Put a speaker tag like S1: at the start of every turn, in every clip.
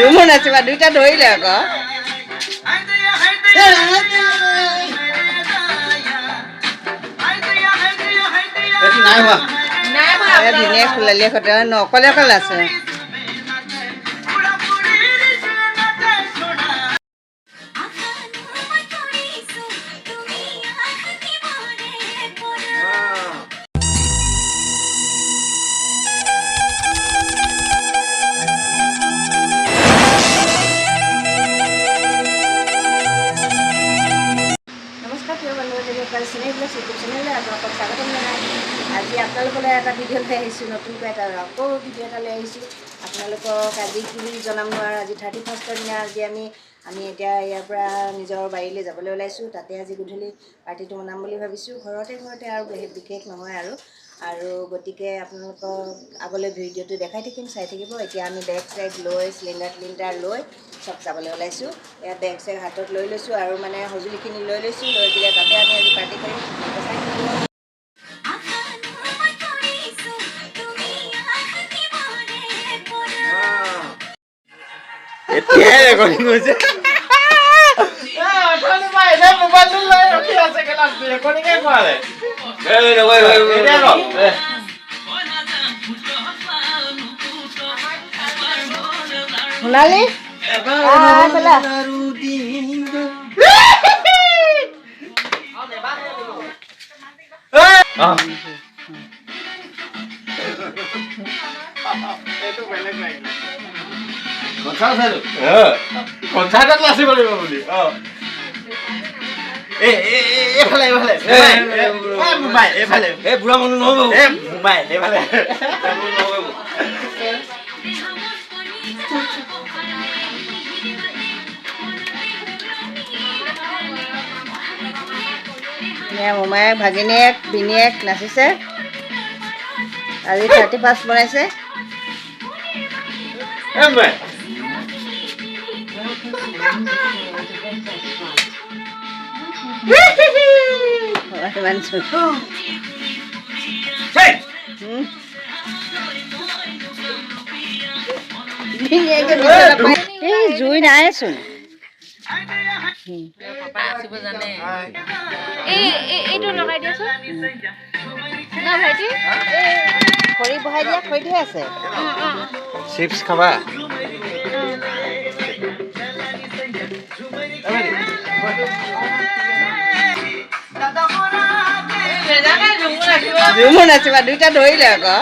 S1: জুমুন আছে বা দুইটা ধৰিলে আকৌ ধুনীয়া খোলালি সতে অকলে অকলে আছে চেনেললৈ আপোনালোকক স্বাগতম জনাই আজি আপোনালোকলৈ এটা ভিডিঅ' লৈ আহিছোঁ নতুনকৈ আকৌ ভিডিঅ' এটা লৈ আহিছোঁ আপোনালোকক আজি কি জনাম নোৱাৰোঁ আজি 31ৰ দিনা আজি আমি এতিয়া ইয়াৰ পৰা নিজৰ বাৰীলৈ যাবলৈ ওলাইছোঁ তাতে আজি গধূলি পাৰ্টিটো মনাম বুলি ভাবিছোঁ ঘৰতে আৰু বিশেষ নহয় আৰু গতিকে আপোনালোকক আগলৈ ভিডিঅ'টো দেখাই থাকিম চাই থাকিব এতিয়া আমি বেগ চেগ লৈ চিলিণ্ডাৰ লৈ চব যাবলৈ ওলাইছোঁ এয়া বেগ চেগ হাতত লৈ লৈছোঁ আৰু মানে সঁজুলিখিনি লৈ লৈছোঁ লৈ পেলাই তাতে আমি আজি পাৰ্টি কৰিম এতিয়াই ৰেকৰ্ডিং হৈছে সোণালী কথাটা নাচিব লাগিব বুলি বুঢ়া মানুহ মোমায়েক ভাগিনীয়েক ভিনীয়েক নাচিছে আজি 31 বনাইছে জুই নাইচোন খৰি বহাই দিয়া খৰি ধেৰ আছে চিপছ খাবা জুমুন আছে বা দুইটা ধৰিলে আকৌ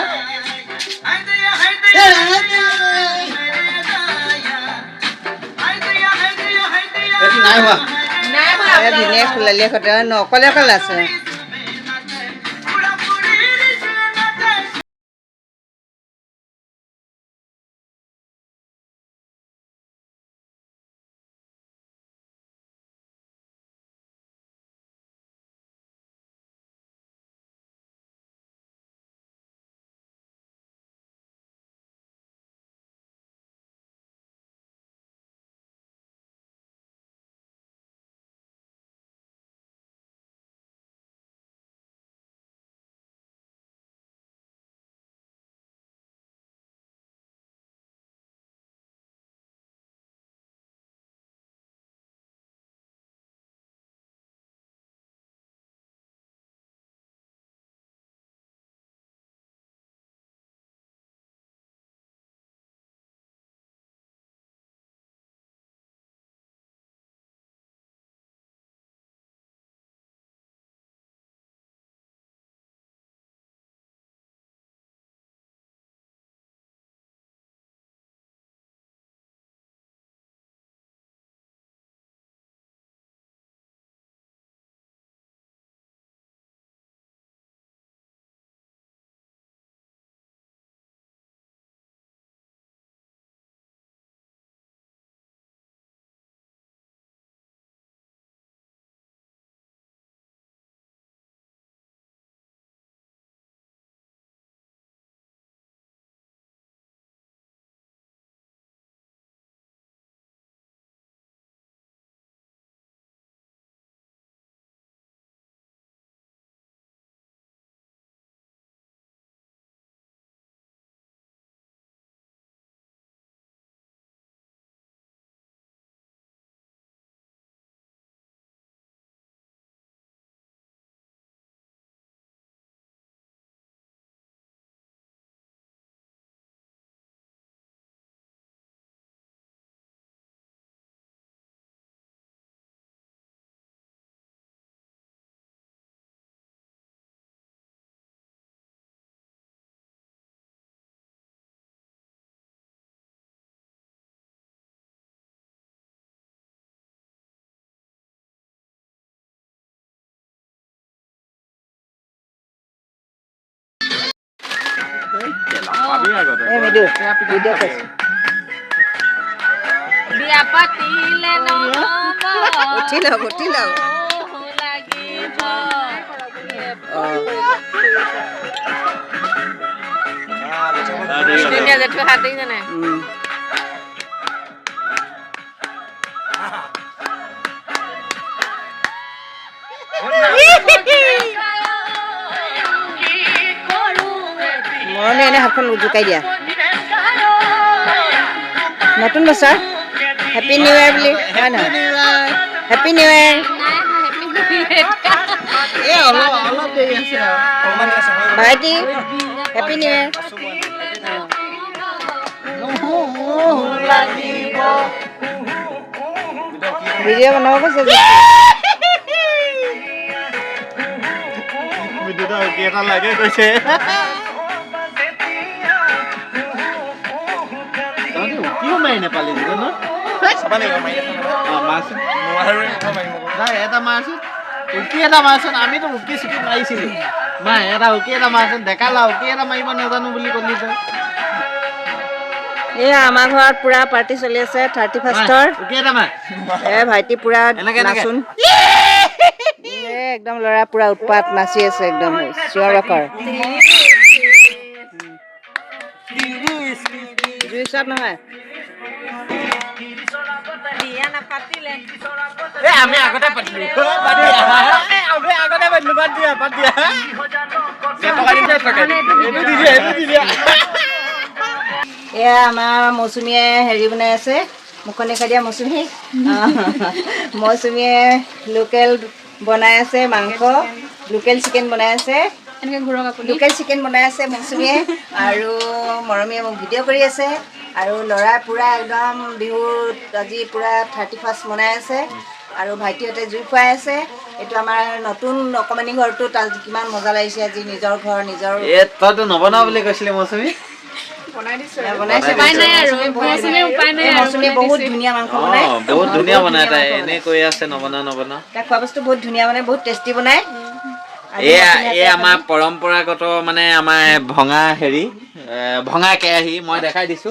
S1: ধুনীয়া খোলালি সতে অকলে অকলে আছে এই মিদু ভিডিঅ' কৈছোঁ
S2: বিয়া পাতিলে
S1: উঠি লওক উঠি লওক
S2: জেঠু হাত দেখিছে নাই
S1: মৰণে এনে হাতখন জোকাই দিয়া নতুন বছৰ হেপী নিউ ইয়েৰ বুলি হয় নহয় হেপী নিউ ইয়েৰ ভাইটি হেপী নিউ ইয়েৰ ভিডিঅ' বনাব কৈছে
S3: এটা লাগে কৈছে কিয় মাৰি নেপালি ন এটা মাৰচোন উকি এটা মাৰচোন আমিতো উকি চুকি মাৰিছিলো মা এটা উকি এটা মাৰচোন ডেকালা উকি এটা মাৰিব নাজানো বুলি ক'লি তই
S1: এয়া আমাৰ ঘৰত পুৰা পাৰ্টি চলি আছে 31ৰ ভাইটি পুৰা নাচোন একদম ল'ৰা পুৰা উৎপাত নাচি আছে একদম চিঞৰ বাখৰ জুই চব নহয়
S3: আমি আগতে পাতিলো
S1: এয়া আমাৰ মৌচুমীয়ে হেৰি বনাই আছে মুখনি খাই দিয়া মৌচুমী মৌচুমীয়ে লোকেল বনাই আছে মাংস লোকেল চিকেন বনাই আছে লোকেল চিকেন বনাই আছে মৌচুমীয়ে আৰু মৰমীয়ে মোক ভিডিঅ' কৰি আছে আৰু ল'ৰাই পূৰা একদম বিহুত আজি পূৰা 31st মনাই আছে আৰু ভাইটিহঁতে জুই খুৱাই আছে এইটো আমাৰ নতুন অকণমানি ঘৰটো তাত কিমান মজা লাগিছে আজি নিজৰ ঘৰ নিজৰ
S3: তইতো নবনাও বুলি কৈছিলি মৌচুমী
S1: বহুত ধুনীয়া মাংস বনাই
S3: বহুত ধুনীয়া বনাই তাই এনে কৈ আছে নবনা নবনা
S1: তাই খোৱা বস্তু বহুত ধুনীয়া বনাই বহুত টেষ্টি বনাই
S3: এই আমাৰ পৰম্পৰাগত মানে আমাৰ ভঙা হেৰি ভঙা কেৰাহী মই দেখাই দিছো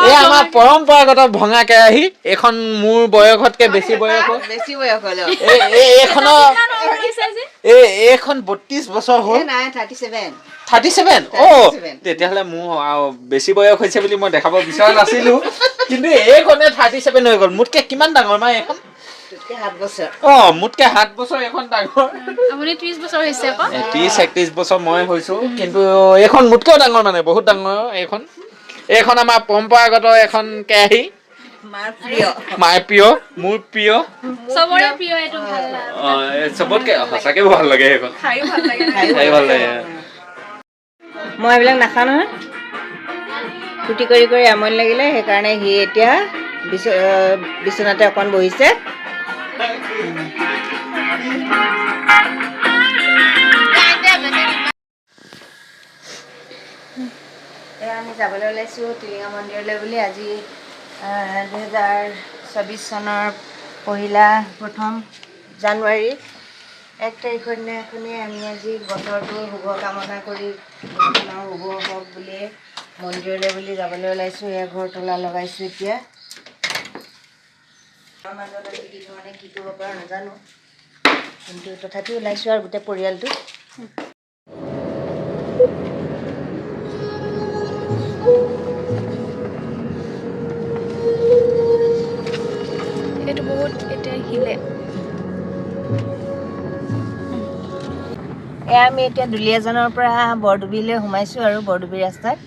S3: এই আমাৰ পৰম্পৰাগত ভঙা কেৰাহী এইখন মোৰ বয়সতকে বেছি বয়স এইখন 32 বছৰ হ'ল 37 তেতিয়াহ'লে মোৰ বেছি বয়স হৈছে বুলি মই দেখাব বিচৰা নাছিলো কিন্তু এইখনে 37 হৈ গ'ল মোতকে কিমান ডাঙৰ মা এইখন মোতকে 7 বছৰ এখন ডাঙৰ 30-31 বছৰ মই হৈছো কিন্তু এইখন মোতকেও ডাঙৰ মানে বহুত ডাঙৰ এইখন আমাৰ পৰম্পৰাগত এখন কেৰাহী মাৰ প্ৰিয় মোৰ প্ৰিয় চবতকে সঁচাকে ভাল লাগে সেইখন খাই ভাল লাগে
S1: মই এইবিলাক নাখাওঁ নহয় ফুটি কৰি কৰি আমনি লাগিলে সেইকাৰণে সি এতিয়া বিচনাতে অকণ বহিছে আমি যাবলৈ ওলাইছোঁ টিলিঙা মন্দিৰলৈ বুলি আজি 2024 চনৰ প্ৰথম জানুৱাৰী 1 তাৰিখৰ দিনাখনি আমি আজি বতৰটো শুভ কামনা কৰি শুভ হওক বুলি মন্দিৰলৈ বুলি যাবলৈ ওলাইছোঁ এয়া ঘৰ তলা লগাইছোঁ এতিয়া মাজত আজি কি ধৰণে কি কৰিব পাৰোঁ নাজানো কিন্তু তথাপিও ওলাইছোঁ আৰু গোটেই পৰিয়ালটো
S2: এইটো বহুত এতিয়া হিলে
S1: আমি এতিয়া দুলীয়াজানৰ পৰা বৰডুবিলৈ সোমাইছোঁ আৰু বৰডুবি ৰাস্তাত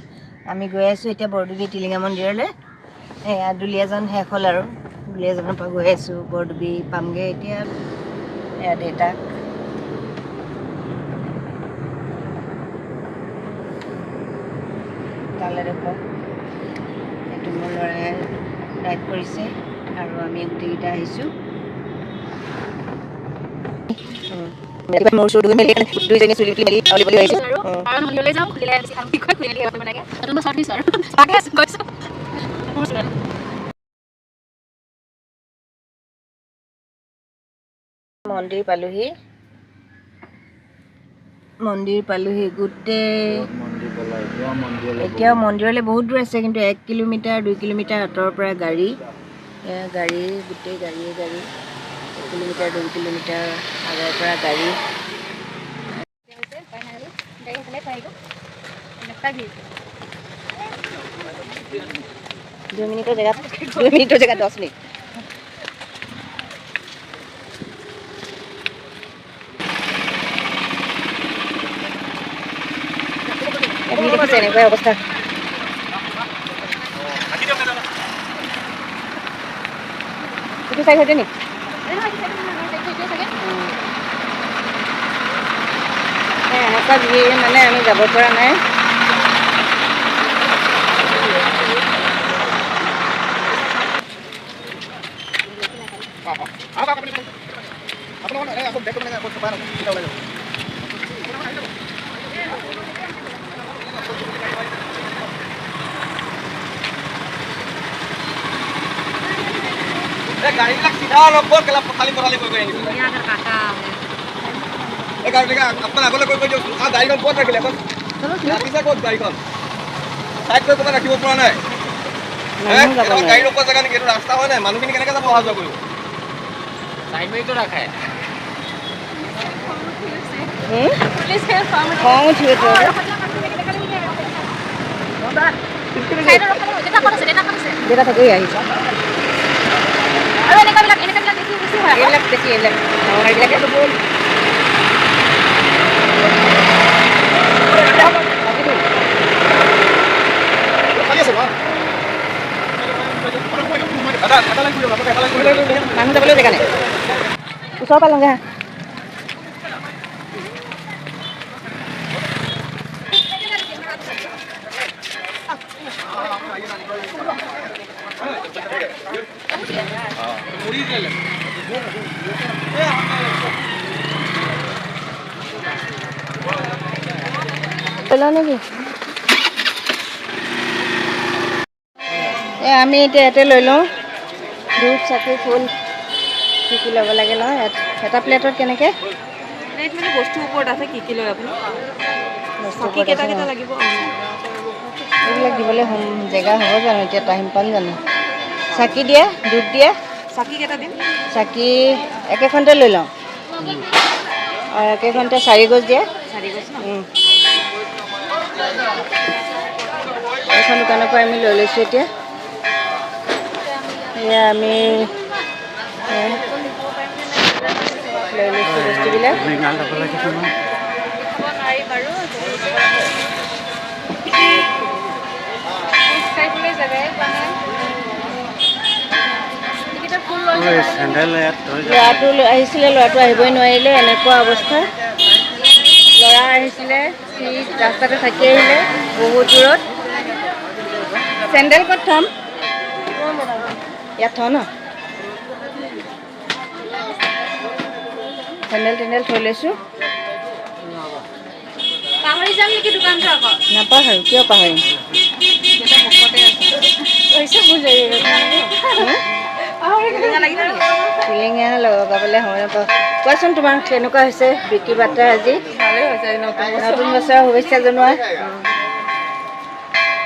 S1: আমি গৈ আছোঁ এতিয়া বৰডুবি টিলিঙা মন্দিৰলৈ এয়া দুলীয়াজান শেষ হ'ল আৰু দুলীয়াজানৰ পৰা গৈ আছোঁ বৰডুবি পামগৈ এতিয়া এয়া দেউতাক তালৈ দেখুৱাওক এইটো মোৰ ল'ৰাই ৰাইড কৰিছে আৰু আমি গোটেইকেইটা আহিছোঁ মোৰ চুৰ মেলি দুইজনী চুলি মেলি আউলিবলৈ আহিছোঁ মন্দিৰ পালোহি গোটেই এতিয়াও মন্দিৰলৈ বহুত দূৰ আছে, কিন্তু 1 কিলোমিটাৰ 2 কিলোমিটাৰ আঁতৰৰ পৰা গাড়ী, গাড়ী গোটেই গাড়ীয়ে গাড়ী, 1 কিলোমিটাৰ 2 কিলোমিটাৰ আগৰ পৰা গাড়ী। 2 মিনিটৰ জেগাত 10 মিনিট। দেখিছে এনেকুৱা অৱস্থা। এইটো চাই হৈছে নেকি? এনেকুৱা ভিৰ মানে আমি যাব পৰা নাই।
S3: গাড়ীবিলাক চিধা অলপ বৰ কেলা পথালি পথালি কৰি আহিছে। এই গাড়ীবিলাক আপোনাৰ আগলৈ কৰি দিয়ক। গাড়ীখন ক'ত ৰাখিলে এখন? ৰাখিছে ক'ত গাড়ীখন? চাইড কৰি ক'ৰবাত ৰাখিব পৰা নাই? গাড়ী ৰখোৱা জেগা নেকি? এইটো ৰাস্তা হয় নাই? মানুহখিনি কেনেকৈ যাব অহা যোৱা কৰিব? চাইড মাৰিটো ৰাখে।
S1: খং উঠিবতো। দেউতা থাকেই আহিছে। এইবিলাক বেছি এইবিলাক এইবিলাকে মানুহ যাবলৈ জেগা নাই। ওচৰ পালোঁগৈ হা। নেকি আমি এতিয়া ইয়াতে লৈ লওঁ। ধূপ চাকি ফুল কি কি ল'ব লাগে নহয়। এটা প্লেটত কেনেকৈ?
S2: প্লেট মানে বস্তুৰ ওপৰত আছে কি লয় আপুনি। চাকি কেইটা লাগিব?
S1: এইবিলাক দিবলৈ জেগা হ'ব জানো? এতিয়া টাইম পাম জানো? চাকি দিয়ে, ধূপ দিয়ে।
S2: চাকি কেইটা দিম? চাকি
S1: একেখনতে লৈ লওঁ। আৰু একেখনতে 4 গছ দিয়ে।
S2: 4 গছ ন?
S1: এইখন দোকানৰ পৰা আমি লৈ লৈছোঁ এতিয়া। এয়া আমি লৈ লৈছোঁ বস্তুবিলাক। ল'ৰাটো আহিছিলে, ল'ৰাটো আহিবই নোৱাৰিলে, এনেকুৱা অৱস্থা। ল'ৰা আহিছিলে, সি ৰাস্তাতে থাকি আহিলে বহুত দূৰত। চেণ্ডেল ক'ত থ'ম? ইয়াত থওঁ ন? চেণ্ডেল থৈ লৈছোঁ।
S2: পাহৰি যাম নেকি দোকানটো আকৌ?
S1: নাপাহৰোঁ, কিয় পাহৰিম? চিলিঙা লগাবলৈ সময় নাপাওঁ। কোৱাচোন তোমাৰ কেনেকুৱা হৈছে বিক্ৰী বাৰ্তা আজি?
S2: ভালেই হৈছে।
S1: নতুন বছৰৰ শুভেচ্ছা জনোৱা।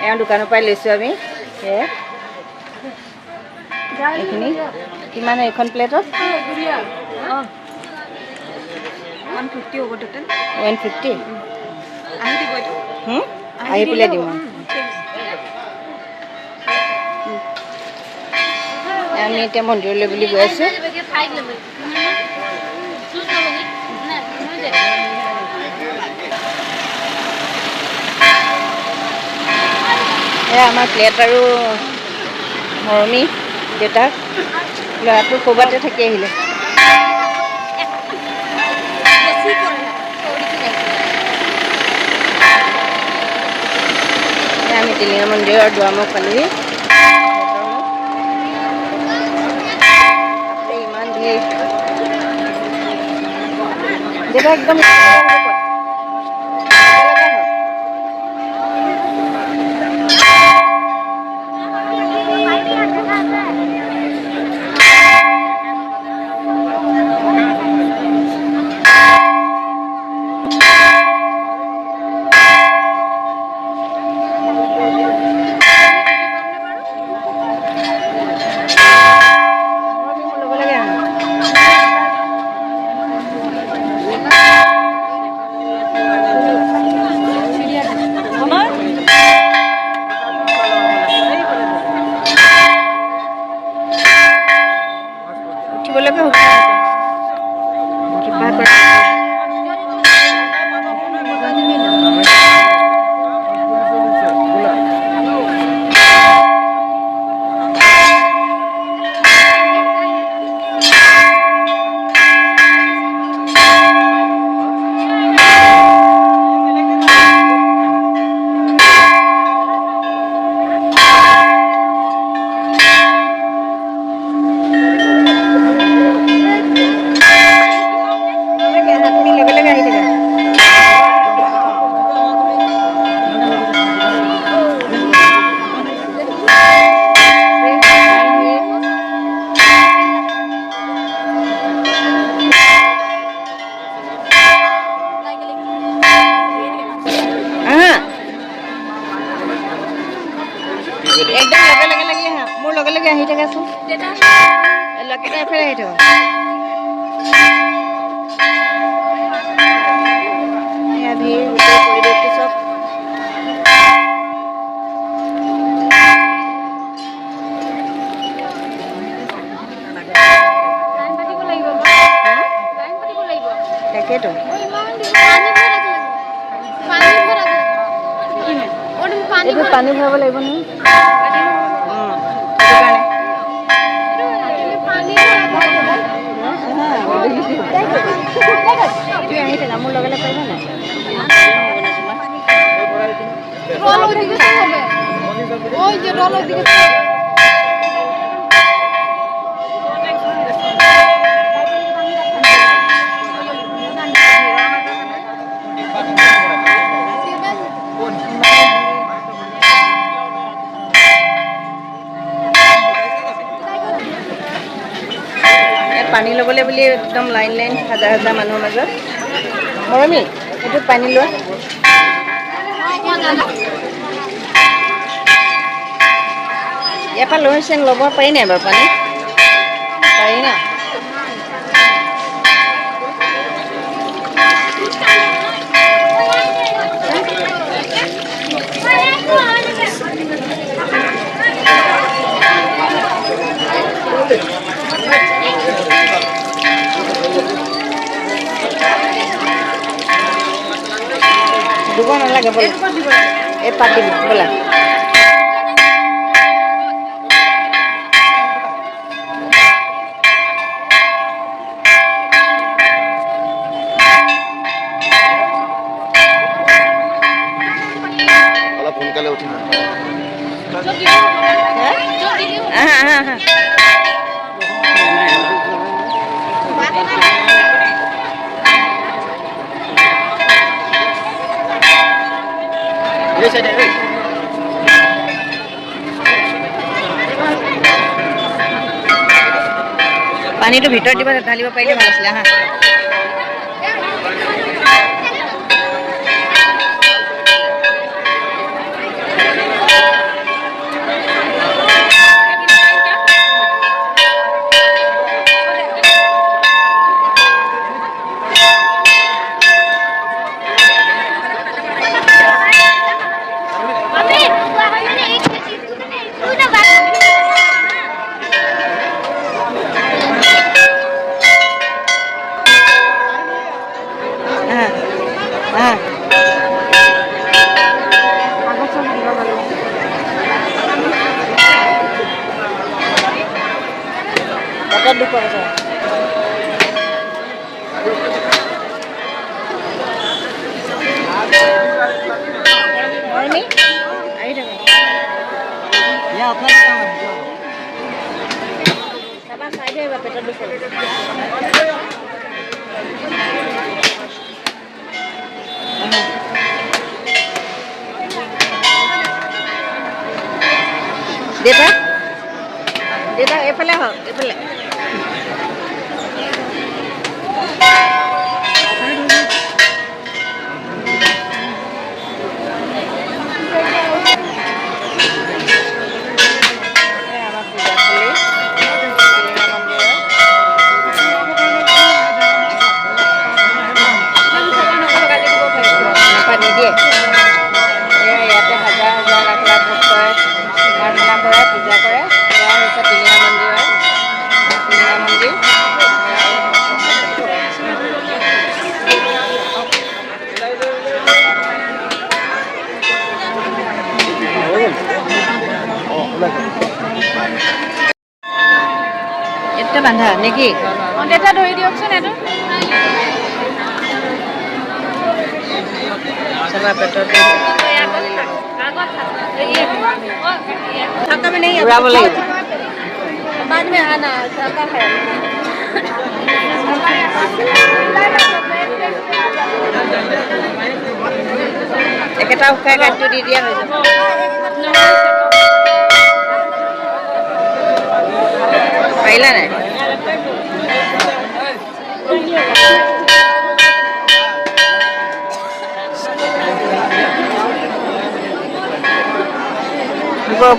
S1: এওঁ দোকানৰ পৰাই লৈছোঁ আমি। সেয়ে এইখিনি কিমান এইখন প্লেটত?
S2: 150 হ'ব টোটেল।
S1: 150?
S2: আহি দিব এইটো।
S1: আহি পেলাই দিম। আমি এতিয়া মন্দিৰলৈ বুলি গৈ আছোঁ। এয়া আমাৰ প্লেট আৰু মৰমী দেউতাক। ল'ৰাটো ক'ৰবাতে থাকি আহিলে। আমি টিলিঙা মন্দিৰৰ দুৱাৰমুখ পালোহি। ইমান ভিৰ। দেউতা একদম এইফালে এইটো এয়া ভিৰ গোটেই পৰিৱেশটো চব তাকেতো এইটো পানী ভৰাব লাগিব নহয় মোৰ লগালে পাৰিবা নাই পানী ল'বলৈ বুলি একদম লাইন লাইন হাজাৰ হাজাৰ মানুহৰ মাজত মৰমী এইটোত পানী লোৱা ইয়াৰ পৰা লৈছে ল'ব পাৰি নাই বাৰু পানী পাৰি না দিব নালাগে ব'লা এই পাতিম ব'লা
S4: অলপ সোনকালে উঠিম
S1: পানীটো ভিতৰত দিব ঢালিব পাৰিলে ভাল আছিলে হা দেতা দেতা এইফালে হওক এইফালে এটা বান্ধা নেকি এটা ধৰি দিয়কচোন এইটো চাবা পেটত उड़ाब लगे बाद में आना सबका है एक उठाई काटो दी दिया पाइला ना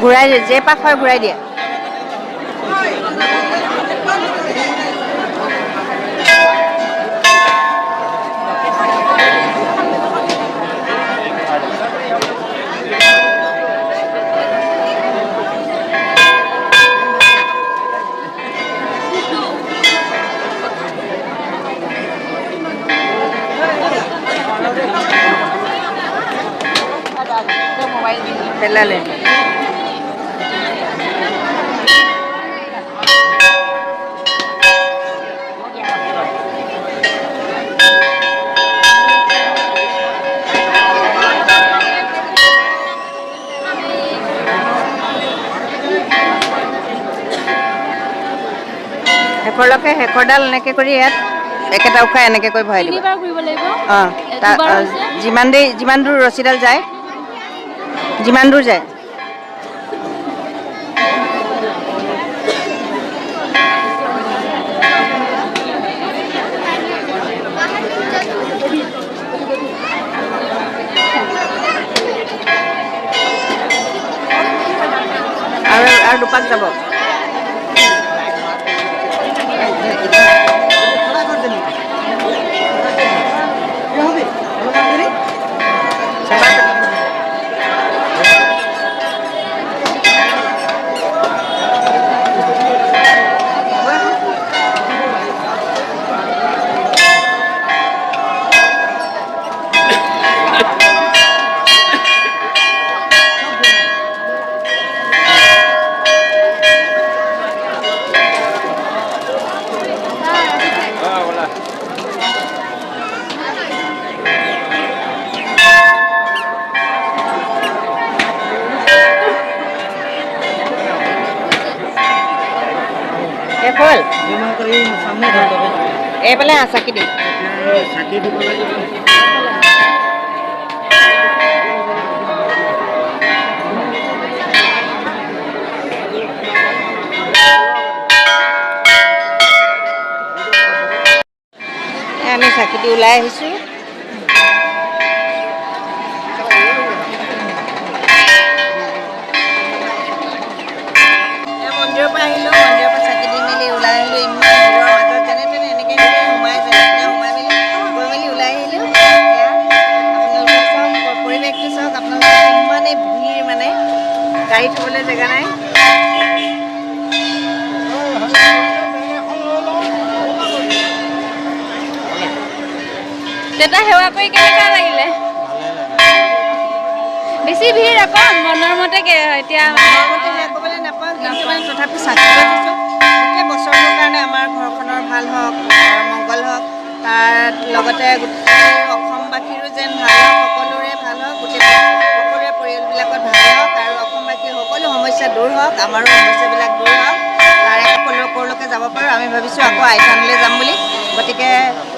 S1: ঘূৰাই যে পাক হয় ঘূৰাই দিয়ে পেলালে শেষৰলৈকে শেষৰডাল এনেকৈ কৰি ইয়াত একেটা উশাহ এনেকৈ কৰি ভৰাই দিব অঁ যিমান দূৰ ৰছীডাল যায় যিমান দূৰ যায় আৰু দুপাক যাব হ'ল এইফালে চাকি দিম আমি চাকি দি ওলাই আহিছোঁ মন্দিৰৰ পৰা আহিলোঁ মন্দিৰৰ পৰা চাকি দি মেলি ওলাই আহিলোঁ ইমান ভিৰৰ মাজত যেনে তেনে এনেকৈ সোমাই মেলি গৈ মেলি ওলাই আহিলোঁ আপোনালোকে চাওক পৰিৱেশটো চাওক আপোনালোকে ইমানেই ভিৰ মানে গাড়ী থ'বলৈ জেগা নাই
S2: দেউতা সেৱা কৰি কেনেকুৱা লাগিলে বেছি ভিৰ আকৌ মনৰ মতে এতিয়া
S1: ক'বলৈ নাপাওঁ কিন্তু মানে তথাপি চাকি দিছোঁ গোটেই বছৰটোৰ কাৰণে আমাৰ ঘৰখনৰ ভাল হওক মংগল হওক তাৰ লগতে গোটেই অসমবাসীৰো যেন ভাল হওক সকলোৰে ভাল হওক গোটেই সকলোৰে পৰিয়ালবিলাকত ভাল হওক আৰু অসমবাসীৰ সকলো সমস্যা দূৰ হওক আমাৰো সমস্যাবিলাক দূৰ হওক তাৰে সকলোকে যাব পাৰোঁ আমি ভাবিছোঁ আকৌ আইথানলৈ যাম বুলি গতিকে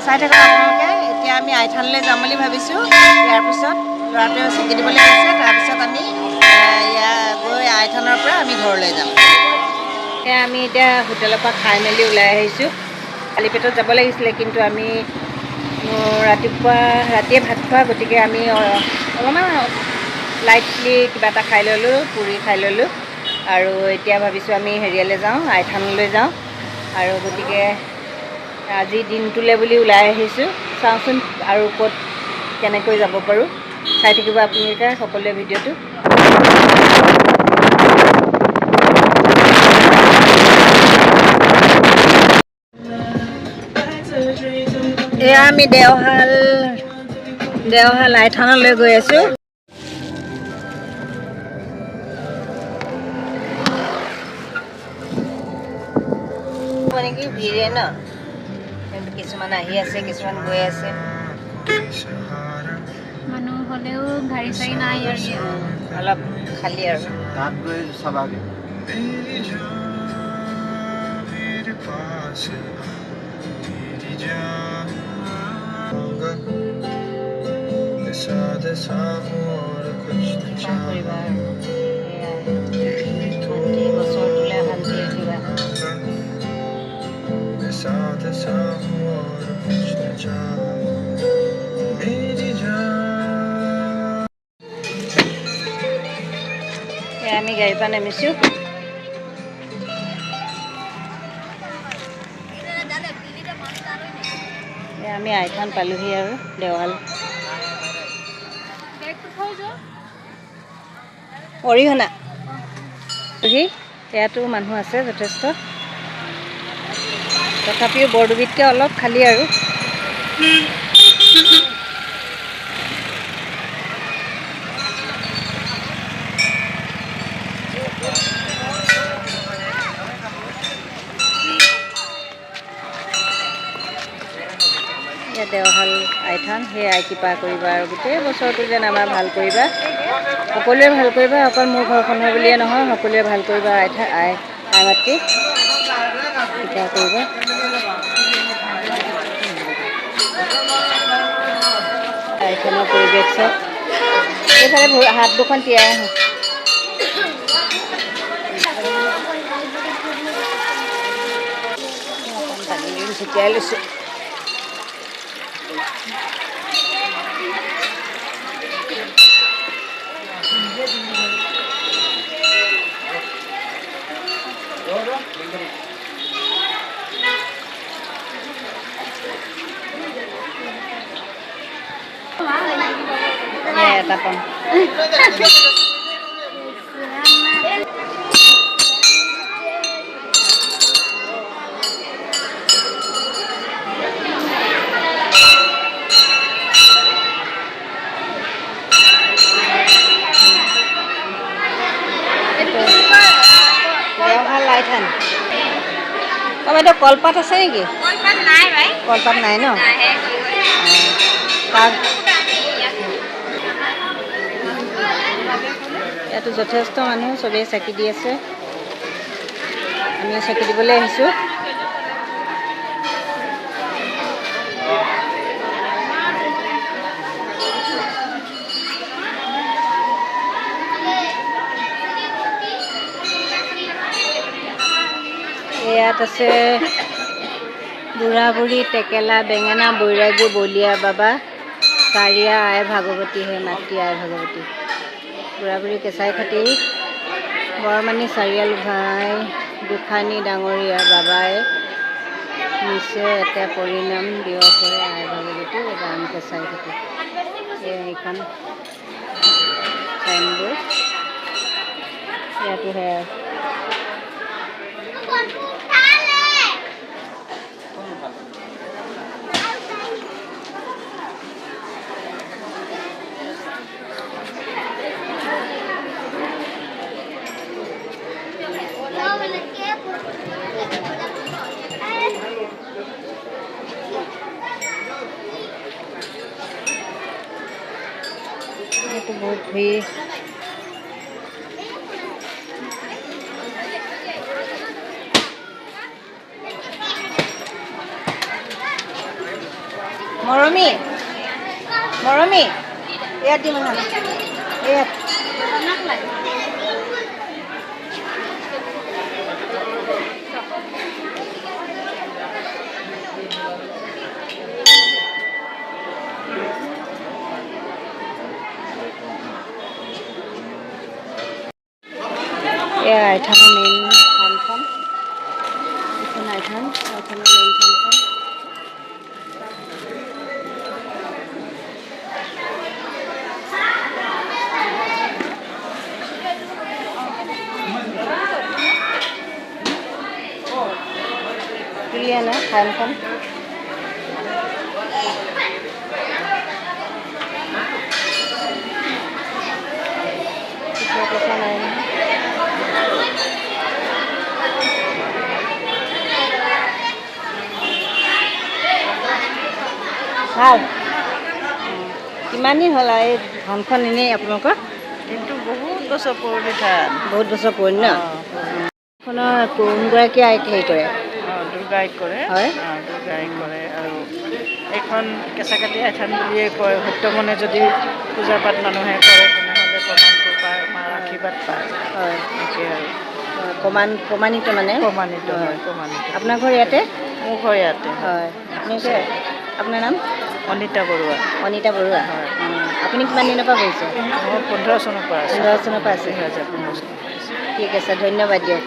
S1: চাই থাকক আপোনালোকে এতিয়া আমি আইথানলৈ যাম বুলি ভাবিছোঁ ইয়াৰ পিছত ল'ৰাটোৱে চাকি দিবলৈ গৈছে তাৰপিছত আমি গৈ আইথানৰ পৰা আমি ঘৰলৈ যাম আমি এতিয়া হোটেলৰ পৰা খাই মেলি ওলাই আহিছোঁ খালী পেটত যাব লাগিছিলে কিন্তু আমি ৰাতিয়ে ভাত খোৱা গতিকে আমি অলপমান লাইটলি কিবা এটা খাই ল'লোঁ পুৰি খাই ল'লোঁ আৰু এতিয়া ভাবিছোঁ আমি হেৰিয়ালৈ যাওঁ আইথানলৈ যাওঁ আৰু গতিকে আজি দিনটোলৈ বুলি ওলাই আহিছোঁ চাওঁচোন আৰু ক'ত কেনেকৈ যাব পাৰোঁ চাই থাকিব আপোনালোকে সকলোৱে ভিডিঅ'টো এয়া আমি দেওহাল আইথানলৈ গৈ আছোঁ মানে কি ভিৰে ন কিছুমান আহি আছে কিছুমান গৈ আছে
S2: মানুহ হ'লেও গাড়ী চাড়ী নাই আৰু
S1: অলপ খালী আৰু
S3: তাত গৈ চাবাগে
S1: বছৰটোলৈ শান্তি ৰাখিবা আমি গাড়ীৰ পৰা নামিছোঁ আমি আইথান পালোহি আৰু দেওহাল অৰিহণা ইয়াতো মানুহ আছে যথেষ্ট তথাপিও বৰডুবিতকৈ অলপ খালী আৰু ইয়াত দেওশাল আইথান সেই আই কৃপা কৰিবা আৰু গোটেই বছৰটো যেন আমাৰ ভাল কৰিবা, সকলোৱে ভাল কৰিবা, অকল মোৰ ঘৰখনৰ বুলিয়ে নহয় সকলোৱে ভাল কৰিবা। আই মাতৃ কৃপা কৰিবা। আইথানৰ পৰিৱেশ চাওক, এইফালে হাত দুখন তিয়াই আহোঁ। ছিটিয়াই লৈছোঁ। এটা পাম। দেওশাল আইথান। অঁ বাইদেউ কলপাত আছে নেকি? কলপাত নাই ন? ইয়াতো যথেষ্ট মানুহ, চবেই চাকি দি আছে, আমিও চাকি দিবলৈ আহিছোঁ। ইয়াত আছে বুঢ়া বুঢ়ী, টেকেলা, বেঙেনা, বৈৰাগী, বলীয়া বাবা, চাৰিয়া আই ভাগৱতী, হে মাতৃ আই ভাগৱতী, বুঢ়া বুঢ়ী কেঁচাই খাটি, বৰমানী, চাৰিয়াল ঘাই, গোসানী ডাঙৰীয়া, বাবাই নিচে এটা পৰিণাম দিৱস হয় আই ভাগৱতী, গান কেঁচাই খাটি। এইখন চাইনবোৰ্ড, ইয়াতো সেয়া तो बहुत ভিড়। মৰমী মৰমী ইয়াত দিম ইয়াত আইথানৰ মেইন থানখন, এইখন আইথানৰ মেইন থানখন। ধুনীয়া ন থানখন। নাই ভাল। কিমান দিন হ'ল এই ধানখন এনেই আপোনালোকৰ?
S2: কিন্তু বহুত বছৰ পুৰণি ধান।
S1: বহুত বছৰ পুৰণি ন? এইখনৰ কোনগৰাকী আইক হেৰি কৰে?
S2: দুৰ্গাই কৰে,
S1: হয়
S2: দুৰ্গাই কৰে। আৰু এইখন কেঁচাকাটি আইথান বুলিয়ে কয়। সত্যমনে যদি পূজা পাঠ মানুহে কৰে তেনেহ'লে প্ৰমাণটো পায়, মাৰ আশীৰ্বাদ পায়।
S1: হয়
S2: এনেকৈ আৰু
S1: প্ৰমাণিত মানে
S2: প্ৰমাণিত হয়, প্ৰমাণিত।
S1: আপোনাৰ ঘৰ ইয়াতে?
S2: মোৰ ঘৰ ইয়াতে
S1: হয়। আপোনালোকে আপোনাৰ নাম?
S2: অনিতা বৰুৱা।
S1: অনিতা বৰুৱা, হয়। আপুনি কিমান দিনৰ পৰা কৰিছে?
S2: মই 15 চনৰ পৰা আছে।
S1: 15 চনৰ পৰা আছে।
S2: 2015 চনৰ পৰা আছে।
S1: ঠিক আছে, ধন্যবাদ দিয়ক।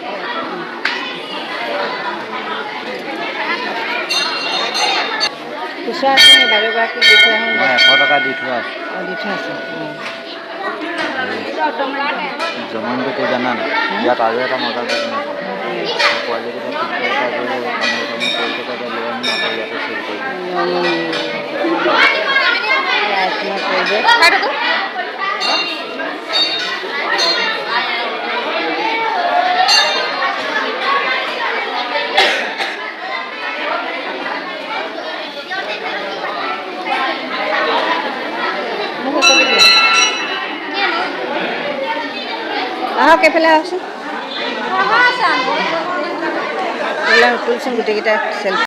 S1: খুচুৰা আছে নি? বাইদেউগৰাকীক দি থৈ আহোঁ।
S3: 100 টকা দি থোৱা আছে।
S1: অঁ দি থোৱা আছে।
S3: জমানটো কি জানা নাই? ইয়াত আৰু এটা মজা দোকান আছে। পোৱালিকেইটা ঠিক কৰি কাম কৰি পোৱালিকেইটা লৈ আনি আকৌ ইয়াতে চেল কৰি দিওঁ।
S1: আহক এইফালে আহকচোন তুলচোন গোটেইকেইটা চেল্ফি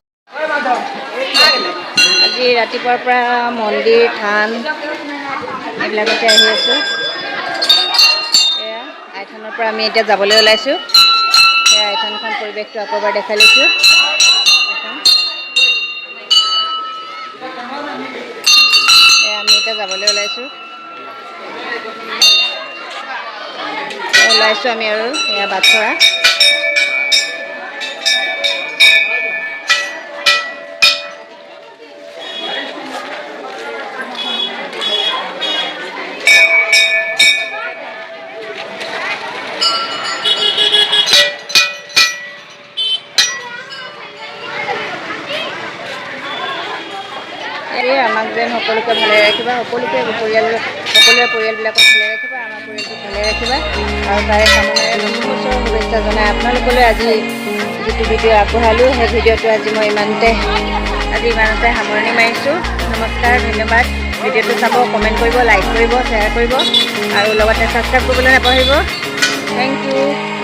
S1: আজি ৰাতিপুৱাৰ পৰা মন্দিৰ থান এইবিলাকতে আহি আছোঁ এয়া আইথানৰ পৰা আমি এতিয়া যাবলৈ ওলাইছোঁ এয়া আইথানখন পৰিৱেশটো আকৌ এবাৰ দেখাই লৈছোঁ এয়া আমি এতিয়া যাবলৈ ওলাইছোঁ আমি আৰু এয়া বাটচৰা আমাক যেন সকলোকে ভালে ৰাখিবা সকলোকে সকলোৰে পৰিয়ালবিলাকক ভালে ৰাখিবা আমাৰ পৰিয়ালটো ভালে ৰাখিবা আৰু তাৰে কামনাৰে নতুন বছৰৰ শুভেচ্ছা জনাই আপোনালোকলৈ আজি যিটো ভিডিঅ' আগবঢ়ালোঁ সেই ভিডিঅ'টো আজি মই ইমানতে সামৰণি মাৰিছোঁ নমস্কাৰ ধন্যবাদ ভিডিঅ'টো চাব কমেণ্ট কৰিব লাইক কৰিব শ্বেয়াৰ কৰিব আৰু লগতে ছাবস্ক্ৰাইব কৰিবলৈ নাপাহৰিব থেংক ইউ